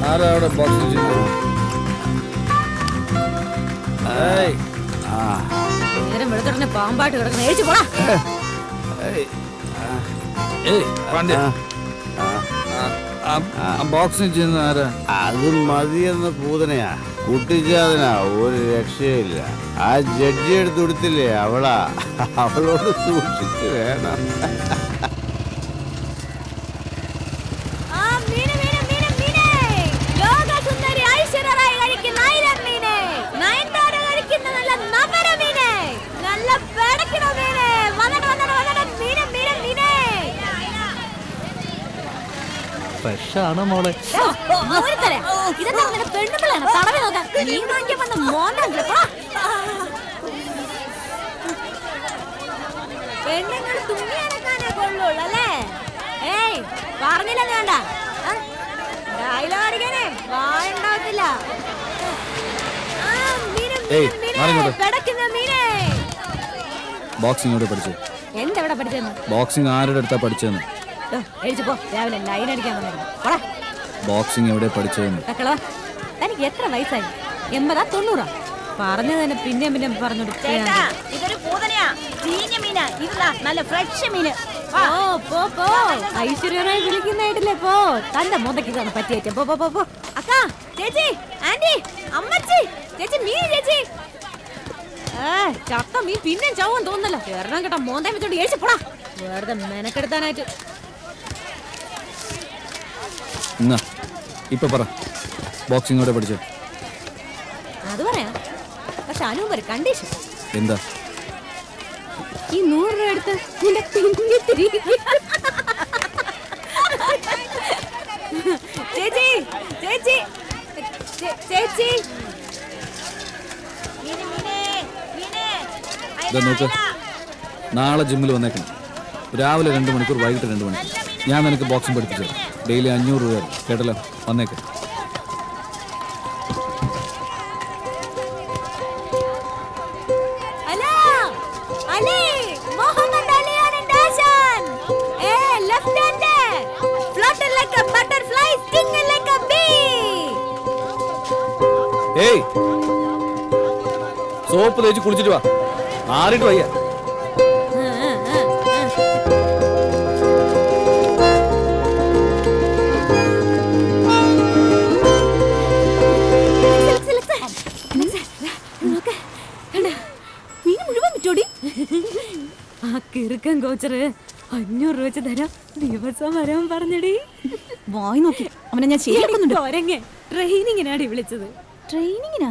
ആരാ അവിടെ ബോക്സിംഗ് ചെയ്യുന്നത്? നേരം വെളുത്തിടനെ പാമ്പായിട്ട് കിടക്കുന്ന ഏച്ചു പോടാ. ബോക്സിംഗ് ചെയ്യുന്ന ആരാ? അത് മതിയെന്ന പൂതനയാ, കുട്ടിച്ചാതനാ, ഒരു രക്ഷയില്ല. ആ ജഡ്ജി എടുത്ത് കൊടുത്തില്ലേ അവളാ, അവളോട് സൂക്ഷിച്ച് വേണം. ഫ്രഷാണോ മോളെ? പെണ്ണുങ്ങൾ തുണിയടക്കാനേ കൊള്ളുള്ളൂ അല്ലേ? ഏയ് പറഞ്ഞില്ല വേണ്ട ഡയലോഗ് അടിക്കാനേ വായുണ്ടാവത്തില്ല. ബോക്സിംഗ് എവിടെ പഠിച്ചു? എന്തെവിടെ പഠിച്ചെന്ന്? ബോക്സിംഗ് ആരുടെ അടുത്താ പഠിച്ചതെന്ന്? രാവിലെ ലൈൻ അടിക്കാൻ വന്നു. ബോക്സിംഗ് എവിടെ പഠിച്ചതെന്ന്? തനിക്ക് എത്ര വയസ്സായി? 80 90? പറഞ്ഞു തന്നെ പിന്നെ പറഞ്ഞോട്. ഇതൊരു പൂതനയാ, ചീഞ്ഞ മീനാ, ഇതാ നല്ല ഫ്രഷ് മീന്. ഐശ്വര്യനായി വിളിക്കുന്നതായിട്ടില്ലേ? പോ, തന്റെ മുതക്കിതാണ് പറ്റിയേറ്റ. പോ. അക്കാ, ചേച്ചി, ആന്റി, അമ്മച്ചി, ചേച്ചി, മീൻ ചേച്ചി. ചത്ത മീൻ പിന്നെ ചാവാൻ തോന്നല്ലോ. കേറണം കേട്ടോ, മോന്താൻ വെച്ചോണ്ട് ഏച്ചു പോടാ, വെറുതെ മെനക്കെടുത്താനായിട്ട്. ഇപ്പൊ പറ, ബോക്സിംഗ് എവിടെ പഠിച്ചോ? അത് പറയാം, പക്ഷെ അനുപ കണ്ടീഷൻ. എന്താ? ഈ 100 രൂപ എടുത്ത് നിന്റെ പിന്നെ തിരികെ. ചേച്ചി ചേച്ചി ചേച്ചി നോക്ക്, നാളെ ജിമ്മിൽ വന്നേക്കണം. രാവിലെ 2 മണിക്കൂർ, വൈകിട്ട് 2 മണിക്കൂർ. ഞാൻ നിനക്ക് ബോക്സിംഗ് പഠിപ്പിച്ചു. ഡെയിലി 500 രൂപ. കേട്ടല്ലോ? വന്നേക്ക്. ഏയ്, സോപ്പ് തേച്ച് കുളിച്ചിട്ട് വാ, ആറിട്ട് വയ്യ. ആ കിറുക്കൻ കോച്ചറ് 500 രൂപ വെച്ച് തരാം, ദിവസം വരാൻ പറഞ്ഞടി. വായി നോക്കി അവനെ ഞാൻ ശരിയാക്കുന്നുണ്ട്. ട്രെയിനിങ്ങിനാടി വിളിച്ചത്. ട്രെയിനിങ്ങിനാ?